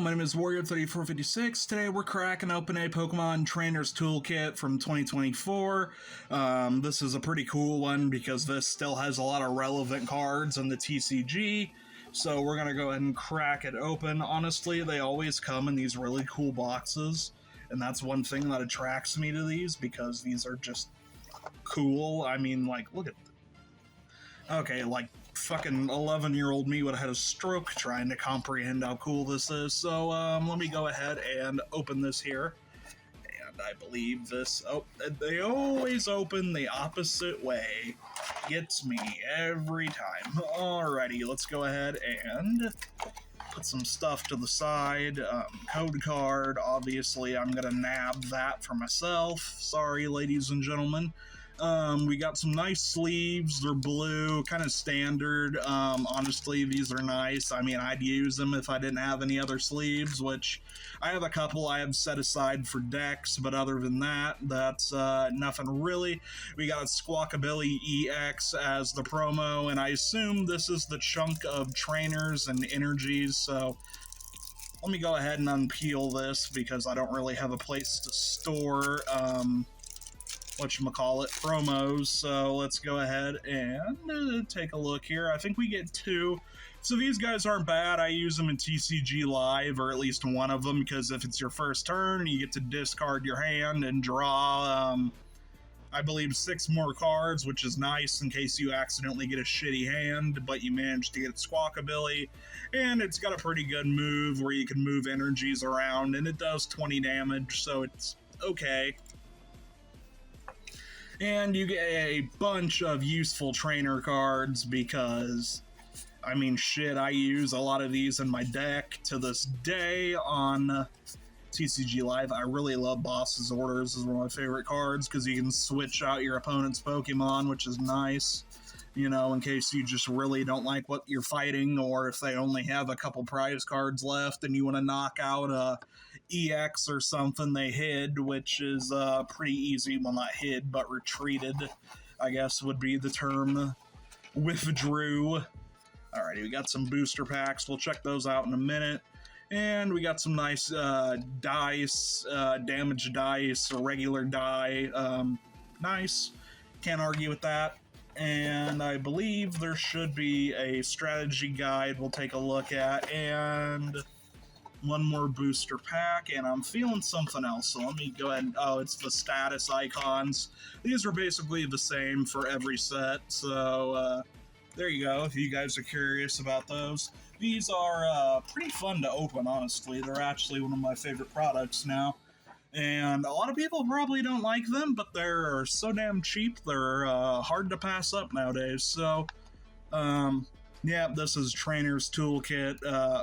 My name is Warrior3456. Today we're cracking open a Pokemon Trainer's Toolkit from 2024. This is a pretty cool one because this still has a lot of relevant cards in the TCG. So we're going to go ahead and crack it open. Honestly, they always come in these really cool boxes. And that's one thing that attracts me to these because these are just cool. I mean, like, look at... Okay, like, fucking 11-year-old me would have had a stroke trying to comprehend how cool this is. So, let me go ahead and open this here. And I believe this... Oh, they always open the opposite way. Gets me every time. Alrighty, let's go ahead and put some stuff to the side. Code card, obviously I'm gonna nab that for myself. Sorry, ladies and gentlemen. We got some nice sleeves. They're blue, kind of standard. Honestly, these are nice. I mean, I'd use them if I didn't have any other sleeves, which I have a couple I have set aside for decks, but other than that, that's nothing really. We got Squawkabilly EX as the promo, and I assume this is the chunk of trainers and energies, so let me go ahead and unpeel this because I don't really have a place to store, whatchamacallit, promos, so let's go ahead and take a look here. I think we get two. So these guys aren't bad. I use them in TCG Live, or at least one of them, because if it's your first turn, you get to discard your hand and draw, I believe 6 more cards, which is nice in case you accidentally get a shitty hand, but you manage to get Squawkabilly. And it's got a pretty good move where you can move energies around, and it does 20 damage, so it's okay. And you get a bunch of useful trainer cards because, I mean, shit, I use a lot of these in my deck to this day on TCG Live. I really love Boss's Orders as one of my favorite cards because you can switch out your opponent's Pokemon, which is nice, you know, in case you just really don't like what you're fighting, or if they only have a couple prize cards left and you want to knock out a EX or something they hid, which is pretty easy. Well, not hid, but retreated, I guess would be the term. Withdrew. Alrighty, we got some booster packs. We'll check those out in a minute. And we got some nice dice, damage dice, a regular die. Nice. Can't argue with that. And I believe there should be a strategy guide we'll take a look at, and one more booster pack, and I'm feeling something else, so let me go ahead and... Oh, it's the status icons. These are basically the same for every set, so there you go, if you guys are curious about those. These are pretty fun to open, honestly. They're actually one of my favorite products now. And a lot of people probably don't like them, but they're so damn cheap, they're hard to pass up nowadays. So, yeah, this is Trainer's Toolkit,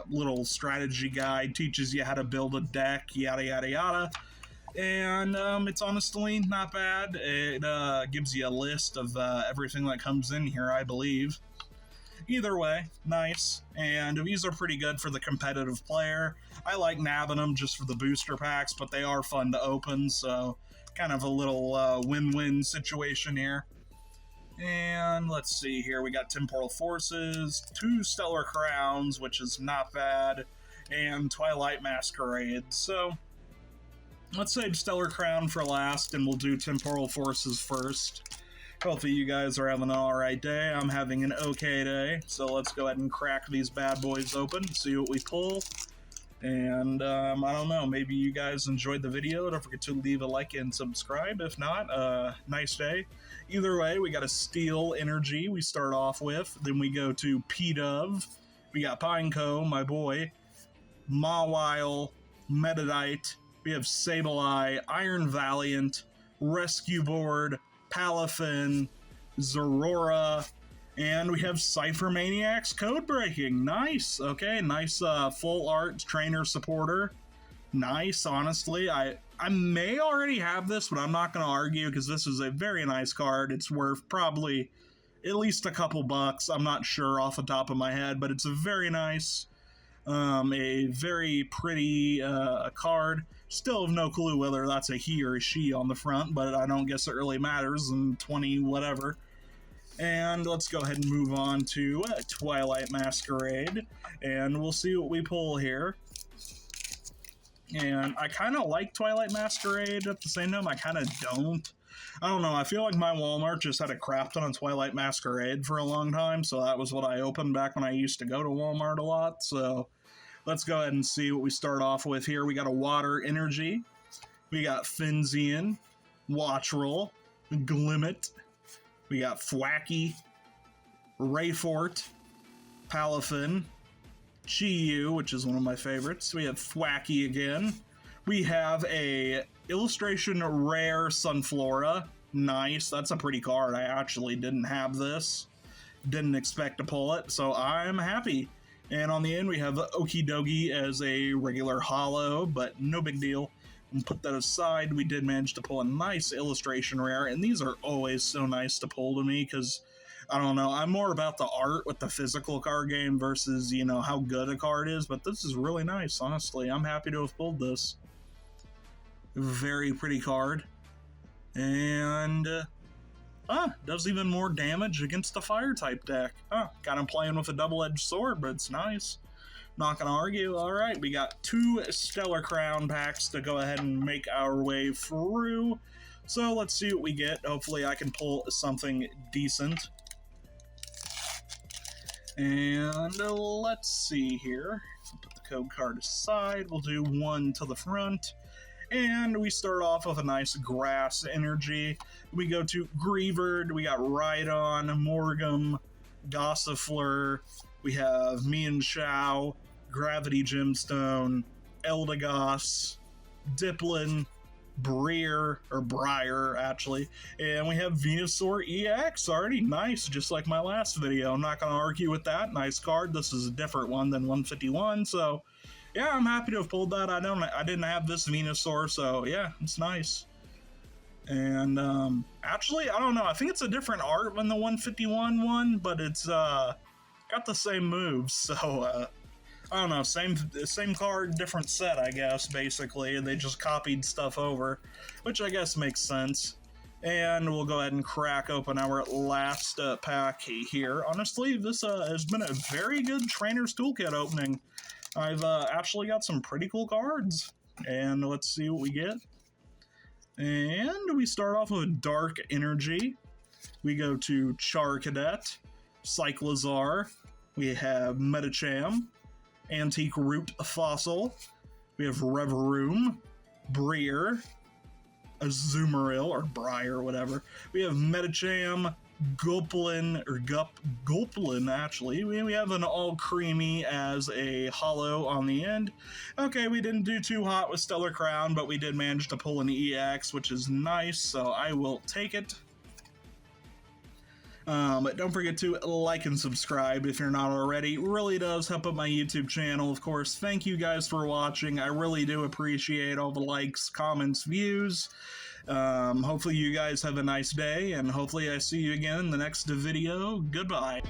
little strategy guide, teaches you how to build a deck, yada yada yada. And it's honestly not bad. It gives you a list of everything that comes in here, I believe. Either way, nice, and these are pretty good for the competitive player. I like nabbing them just for the booster packs, but they are fun to open, so kind of a little win-win situation here. And let's see here, we got Temporal Forces, 2 Stellar Crowns, which is not bad, and Twilight Masquerade. So let's save Stellar Crown for last, and we'll do Temporal Forces first. Hopefully you guys are having an alright day. I'm having an okay day. So let's go ahead and crack these bad boys open, see what we pull. And I don't know, maybe you guys enjoyed the video. Don't forget to leave a like and subscribe. If not, nice day. Either way, we got a Steel Energy we start off with. Then we go to P-Dove. We got Pineco, my boy. Mawile, Meditite. We have Sableye, Iron Valiant, Rescue Board, Palafin, Zorora, and we have Cypher Maniacs Code Breaking. Nice. Okay, nice full art trainer supporter. Nice, honestly. I may already have this, but I'm not going to argue because this is a very nice card. It's worth probably at least a couple bucks. I'm not sure off the top of my head, but it's a very nice, a very pretty card. Still have no clue whether that's a he or a she on the front, but I don't guess it really matters in 20 whatever. And let's go ahead and move on to Twilight Masquerade, and we'll see what we pull here. And I kind of like Twilight Masquerade at the same time. I kind of don't. I don't know. I feel like my Walmart just had a crap ton of Twilight Masquerade for a long time, so that was what I opened back when I used to go to Walmart a lot. So let's go ahead and see what we start off with here. We got a Water Energy. We got Finzian, Watchroll, Glimmet. We got Thwacky, Rayfort, Palafin, Chiyu, which is one of my favorites. We have Thwacky again. We have a Illustration Rare Sunflora. Nice. That's a pretty card. I actually didn't have this. Didn't expect to pull it, so I'm happy. And on the end, we have Okidogi as a regular holo, but no big deal. And put that aside, we did manage to pull a nice Illustration Rare, and these are always so nice to pull to me, because I don't know, I'm more about the art with the physical card game versus, you know, how good a card is, but this is really nice, honestly. I'm happy to have pulled this. Very pretty card. And, does even more damage against the Fire-type deck. Got him playing with a double-edged sword, but it's nice. Not gonna argue. Alright, we got 2 Stellar Crown packs to go ahead and make our way through. So let's see what we get. Hopefully I can pull something decent. And let's see here. Put the code card aside. We'll do 1 to the front. And we start off with a nice Grass Energy. We go to Greavard. We got Rhydon, Morgum, Gossifleur. We have Mian Shao, Gravity Gemstone, Eldegoss, Diplin, Briar, actually, and we have Venusaur EX already. Nice, just like my last video. I'm not going to argue with that. Nice card. This is a different one than 151, so yeah, I'm happy to have pulled that. I didn't have this Venusaur, so yeah, it's nice. And actually, I don't know. I think it's a different art than the 151 one, but it's got the same moves, so I don't know, same card, different set, I guess, basically. They just copied stuff over, which I guess makes sense. And we'll go ahead and crack open our last pack here. Honestly, this has been a very good Trainer's Toolkit opening. I've actually got some pretty cool cards. And let's see what we get. And we start off with Dark Energy. We go to Charcadet, Cyclizar. We have Medicham, Antique Root Fossil. We have Revroom, Briar, Azumarill, or Briar, whatever. We have Medicham, Gulplin, or Gulplin, actually. We have an All Creamy as a holo on the end. Okay, we didn't do too hot with Stellar Crown, but we did manage to pull an EX, which is nice, so I will take it. But don't forget to like and subscribe if you're not already. It really does help out my YouTube channel, of course. Thank you guys for watching. I really do appreciate all the likes, comments, views. Hopefully you guys have a nice day, and hopefully I see you again in the next video. Goodbye.